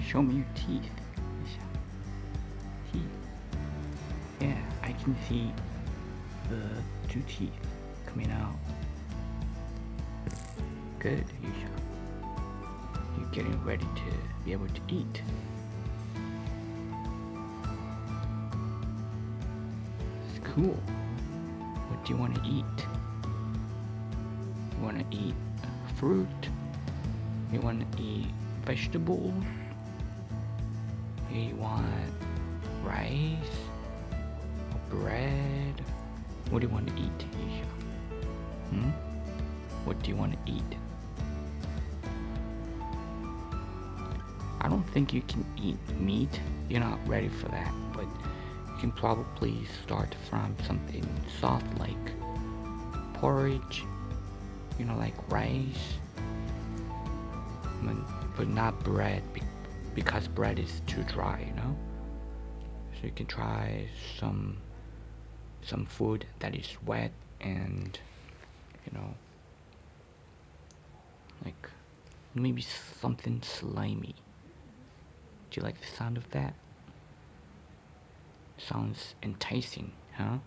Show me your teeth. Teeth. Yeah, I can see the 2 teeth coming out. Good, Isha. You're getting ready to be able to eat. It's cool. What do you want to eat? You want to eat fruit? You want to eat vegetables? You want rice or bread? What do you want to eat, Isha? What do you want to eat? I don't think you can eat meat. You're not ready for that, but you can probably start from something soft like porridge, like rice, but not bread because bread is too dry, So you can try some food that is wet and like maybe something slimy. Do you like the sound of that? Sounds enticing, huh?